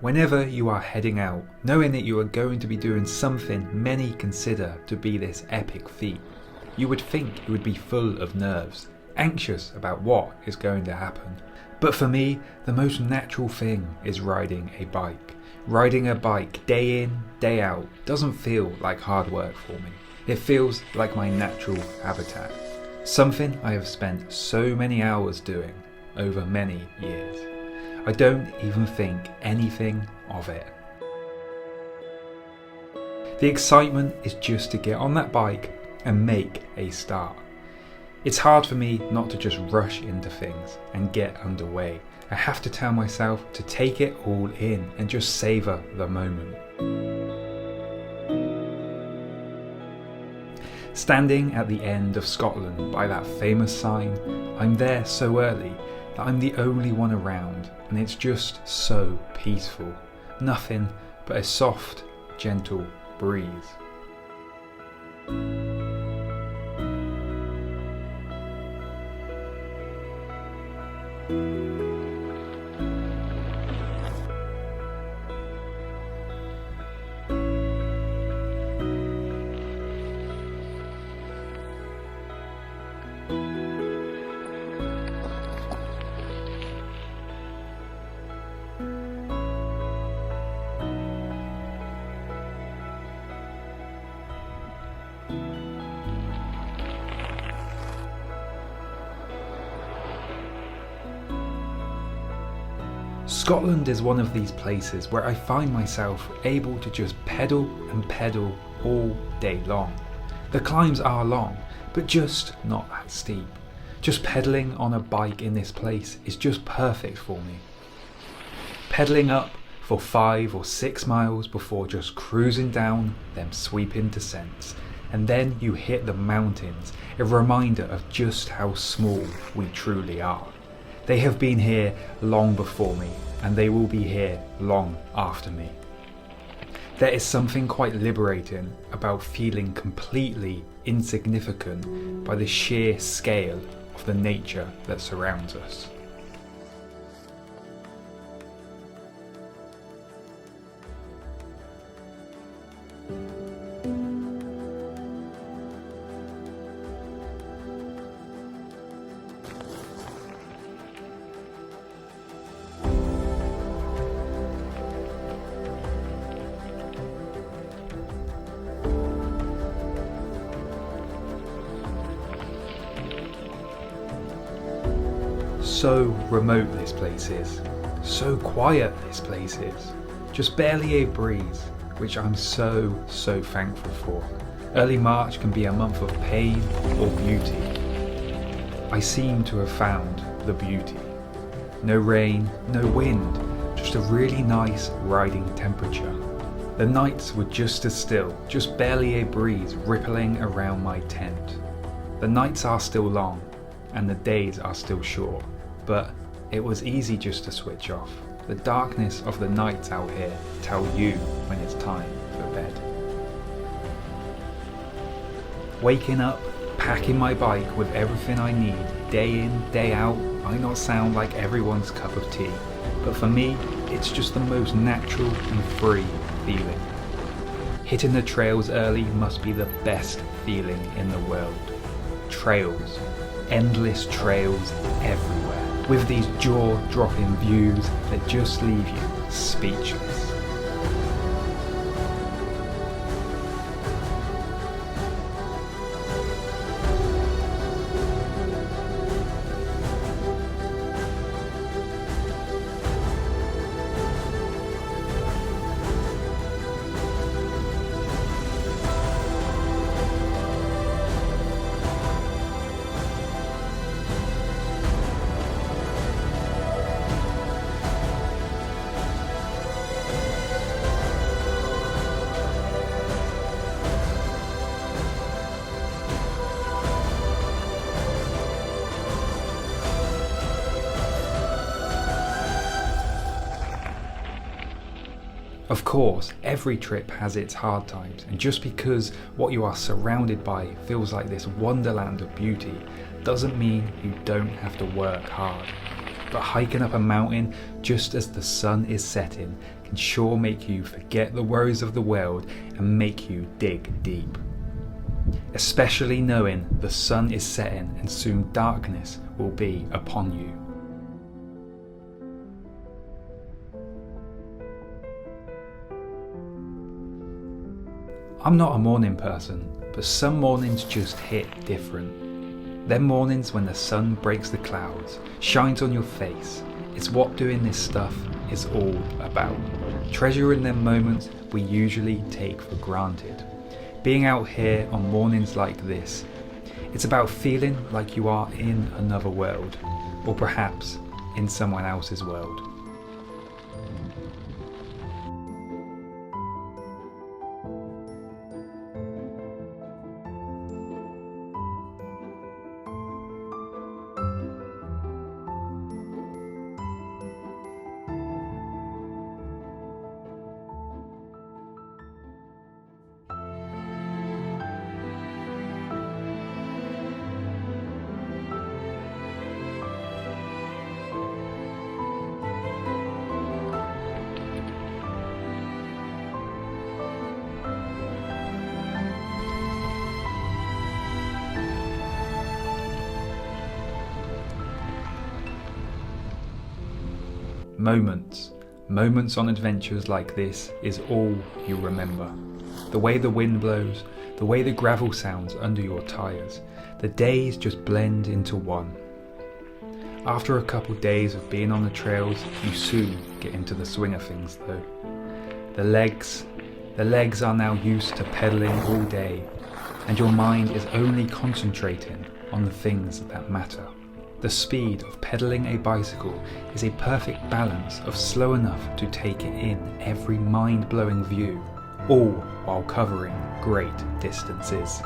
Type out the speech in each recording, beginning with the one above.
Whenever you are heading out, knowing that you are going to be doing something many consider to be this epic feat, you would think you would be full of nerves, anxious about what is going to happen. But for me, the most natural thing is riding a bike. Riding a bike day in, day out doesn't feel like hard work for me. It feels like my natural habitat. Something I have spent so many hours doing over many years. I don't even think anything of it. The excitement is just to get on that bike and make a start. It's hard for me not to just rush into things and get underway. I have to tell myself to take it all in and just savour the moment. Standing at the end of Scotland by that famous sign, I'm there so early that I'm the only one around, and it's just so peaceful. Nothing but a soft, gentle breeze. Scotland is one of these places where I find myself able to just pedal and pedal all day long. The climbs are long, but just not that steep. Just pedaling on a bike in this place is just perfect for me. Pedaling up for 5 or 6 miles before just cruising down them sweeping descents, and then you hit the mountains, a reminder of just how small we truly are. They have been here long before me, and they will be here long after me. There is something quite liberating about feeling completely insignificant by the sheer scale of the nature that surrounds us. So remote this place is, so quiet this place is, just barely a breeze, which I'm so thankful for. Early March can be a month of pain or beauty. I seem to have found the beauty. No rain, no wind, just a really nice riding temperature. The nights were just as still, just barely a breeze rippling around my tent. The nights are still long, and the days are still short. But it was easy just to switch off. The darkness of the nights out here tell you when it's time for bed. Waking up, packing my bike with everything I need, day in, day out, might not sound like everyone's cup of tea, but for me, it's just the most natural and free feeling. Hitting the trails early must be the best feeling in the world. Trails, endless trails everywhere, with these jaw-dropping views that just leave you speechless. Of course, every trip has its hard times, and just because what you are surrounded by feels like this wonderland of beauty doesn't mean you don't have to work hard. But hiking up a mountain just as the sun is setting can sure make you forget the worries of the world and make you dig deep. Especially knowing the sun is setting and soon darkness will be upon you. I'm not a morning person, but some mornings just hit different. Them mornings when the sun breaks the clouds, shines on your face. It's what doing this stuff is all about. Treasuring them moments we usually take for granted. Being out here on mornings like this, it's about feeling like you are in another world, or perhaps in someone else's world. Moments on adventures like this is all you remember. The way the wind blows, the way the gravel sounds under your tyres, the days just blend into one. After a couple days of being on the trails, you soon get into the swing of things though. The legs are now used to pedalling all day, and your mind is only concentrating on the things that matter. The speed of pedaling a bicycle is a perfect balance of slow enough to take in every mind-blowing view, all while covering great distances.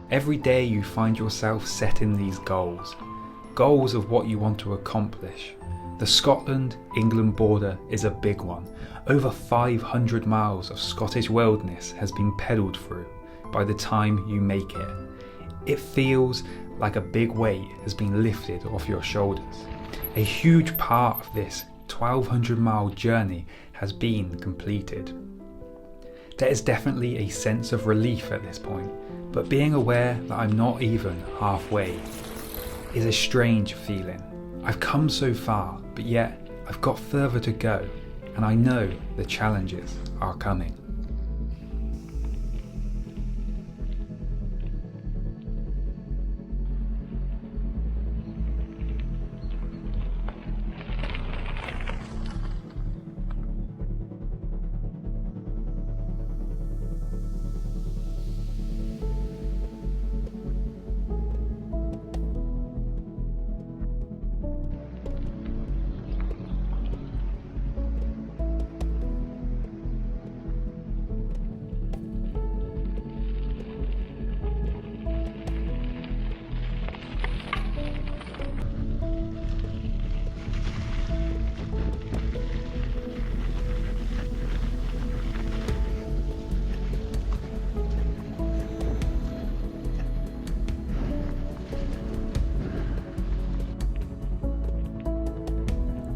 Every day you find yourself setting these goals of what you want to accomplish. The Scotland-England border is a big one. Over 500 miles of Scottish wilderness has been pedalled through by the time you make it. It feels like a big weight has been lifted off your shoulders. A huge part of this 1,200 mile journey has been completed. There is definitely a sense of relief at this point, but being aware that I'm not even halfway is a strange feeling. I've come so far, but yet I've got further to go, and I know the challenges are coming.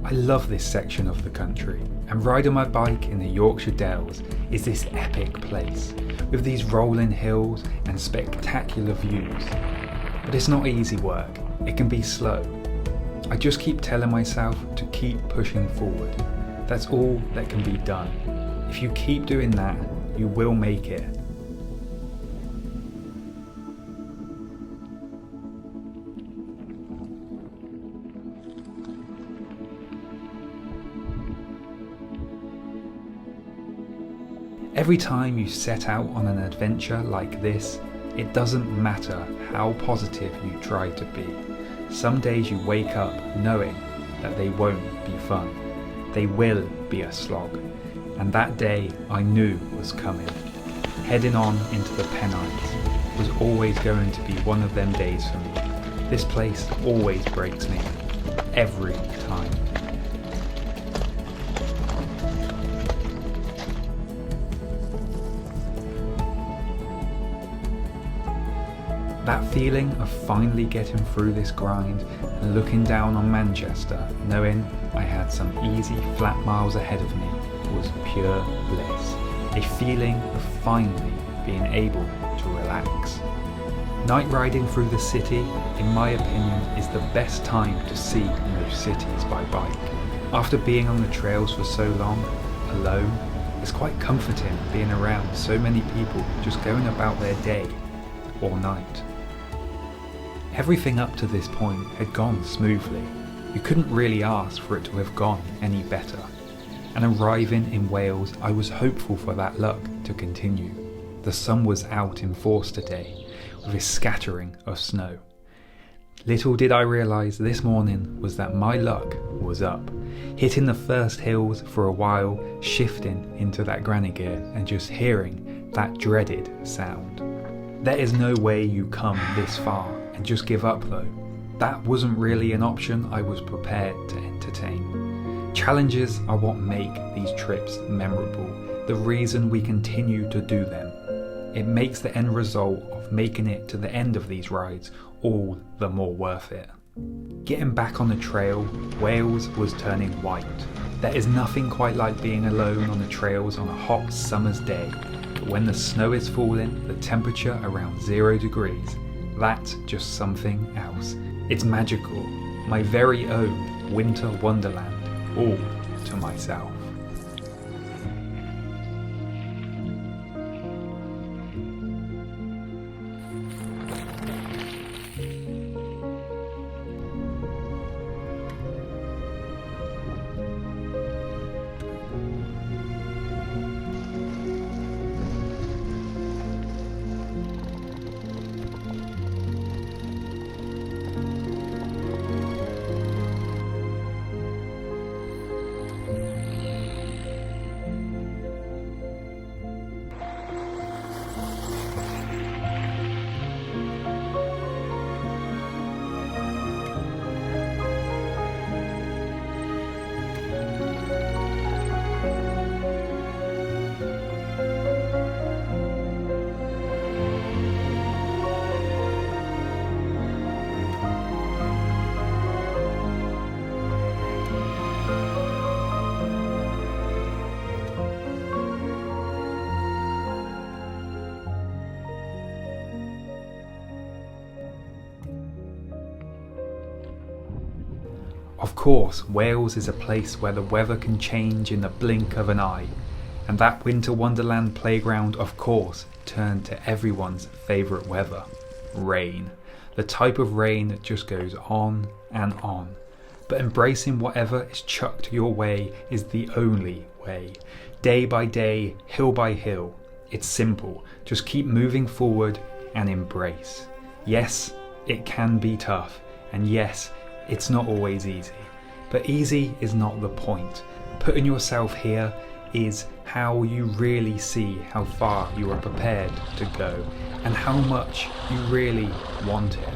I love this section of the country, and riding my bike in the Yorkshire Dales is this epic place, with these rolling hills and spectacular views. But it's not easy work, it can be slow. I just keep telling myself to keep pushing forward. That's all that can be done. If you keep doing that, you will make it. Every time you set out on an adventure like this, it doesn't matter how positive you try to be. Some days you wake up knowing that they won't be fun. They will be a slog. And that day I knew was coming. Heading on into the Pennines was always going to be one of them days for me. This place always breaks me. Every time. That feeling of finally getting through this grind and looking down on Manchester, knowing I had some easy flat miles ahead of me, was pure bliss. A feeling of finally being able to relax. Night riding through the city, in my opinion, is the best time to see new cities by bike. After being on the trails for so long, alone, it's quite comforting being around so many people just going about their day or night. Everything up to this point had gone smoothly. You couldn't really ask for it to have gone any better. And arriving in Wales, I was hopeful for that luck to continue. The sun was out in force today, with a scattering of snow. Little did I realise this morning was that my luck was up, hitting the first hills for a while, shifting into that granny gear and just hearing that dreaded sound. There is no way you come this far and just give up though. That wasn't really an option I was prepared to entertain. Challenges are what make these trips memorable, the reason we continue to do them. It makes the end result of making it to the end of these rides all the more worth it. Getting back on the trail, Wales was turning white. There is nothing quite like being alone on the trails on a hot summer's day. But when the snow is falling, the temperature around 0 degrees, that's just something else. It's magical, my very own winter wonderland, all to myself. Of course, Wales is a place where the weather can change in the blink of an eye, and that winter wonderland playground, of course, turned to everyone's favourite weather: rain. The type of rain that just goes on and on. But embracing whatever is chucked your way is the only way. Day by day, hill by hill. It's simple, just keep moving forward and embrace. Yes, it can be tough, and yes, it's not always easy, but easy is not the point. Putting yourself here is how you really see how far you are prepared to go and how much you really want it.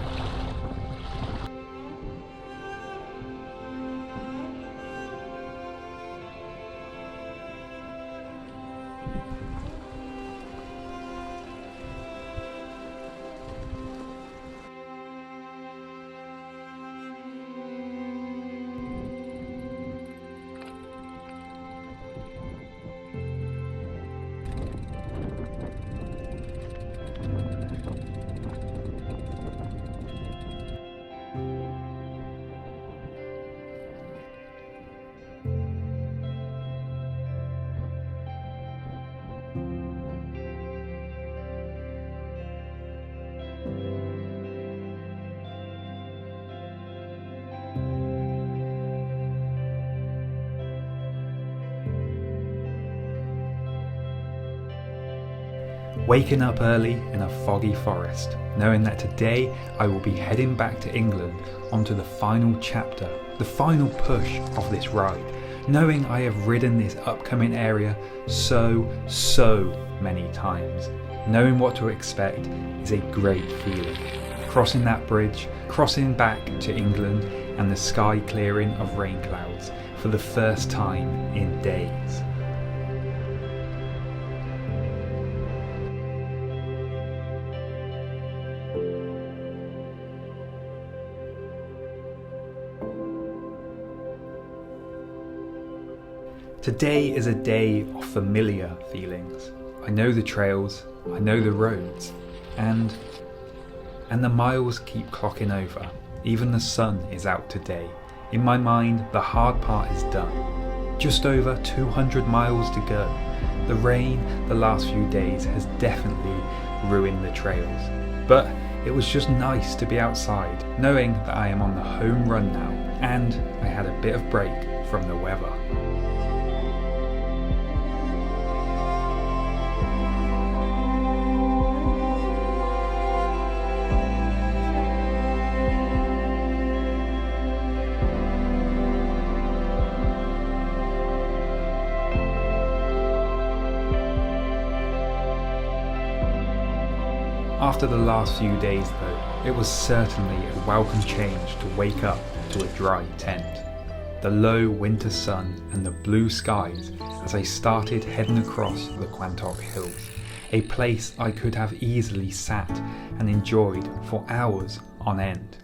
Waking up early in a foggy forest, knowing that today I will be heading back to England onto the final chapter, the final push of this ride, knowing I have ridden this upcoming area so many times. Knowing what to expect is a great feeling. Crossing that bridge, crossing back to England, and the sky clearing of rain clouds for the first time in days. Today is a day of familiar feelings. I know the trails, I know the roads, and the miles keep clocking over. Even the sun is out today. In my mind, the hard part is done. Just over 200 miles to go. The rain the last few days has definitely ruined the trails. But it was just nice to be outside, knowing that I am on the home run now, and I had a bit of break from the weather. After the last few days though, it was certainly a welcome change to wake up to a dry tent. The low winter sun and the blue skies as I started heading across the Quantock Hills, a place I could have easily sat and enjoyed for hours on end.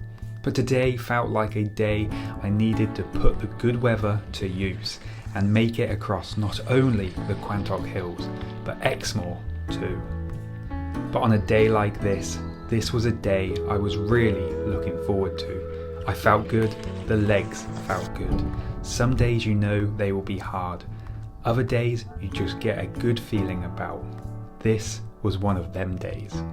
But today felt like a day I needed to put the good weather to use and make it across not only the Quantock Hills, but Exmoor too. But on a day like this was a day I was really looking forward to. I felt good, the legs felt good. Some days you know they will be hard, other days you just get a good feeling about. This was one of them days.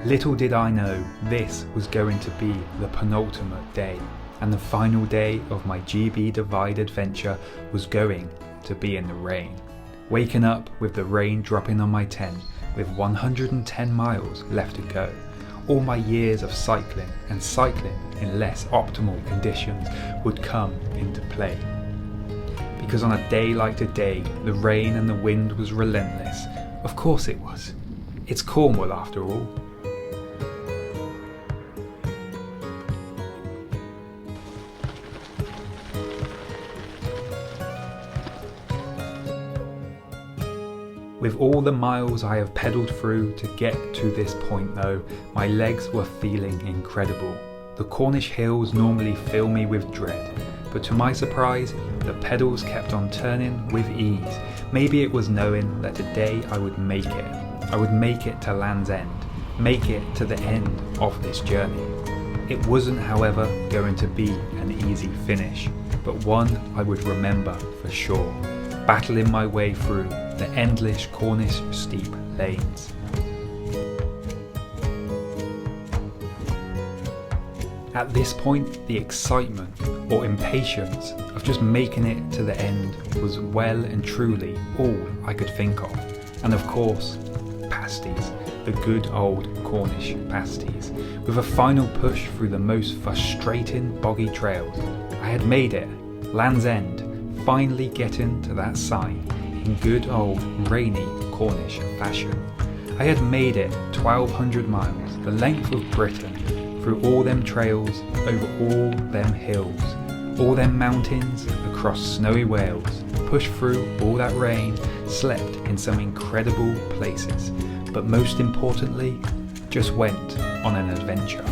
Little did I know this was going to be the penultimate day, and the final day of my GB Divide adventure was going to be in the rain. Waking up with the rain dropping on my tent with 110 miles left to go. All my years of cycling and cycling in less optimal conditions would come into play. Because on a day like today, the rain and the wind was relentless. Of course it was. It's Cornwall after all. With all the miles I have pedalled through to get to this point though, my legs were feeling incredible. The Cornish hills normally fill me with dread, but to my surprise, the pedals kept on turning with ease. Maybe it was knowing that today I would make it. I would make it to Land's End, make it to the end of this journey. It wasn't, however, going to be an easy finish, but one I would remember for sure, battling my way through the endless Cornish steep lanes. At this point, the excitement or impatience of just making it to the end was well and truly all I could think of. And of course, pasties, the good old Cornish pasties. With a final push through the most frustrating boggy trails, I had made it, Land's End, finally getting to that sign in good old rainy Cornish fashion. I had made it 1,200 miles, the length of Britain, through all them trails, over all them hills, all them mountains, across snowy Wales, pushed through all that rain, slept in some incredible places, but most importantly, just went on an adventure.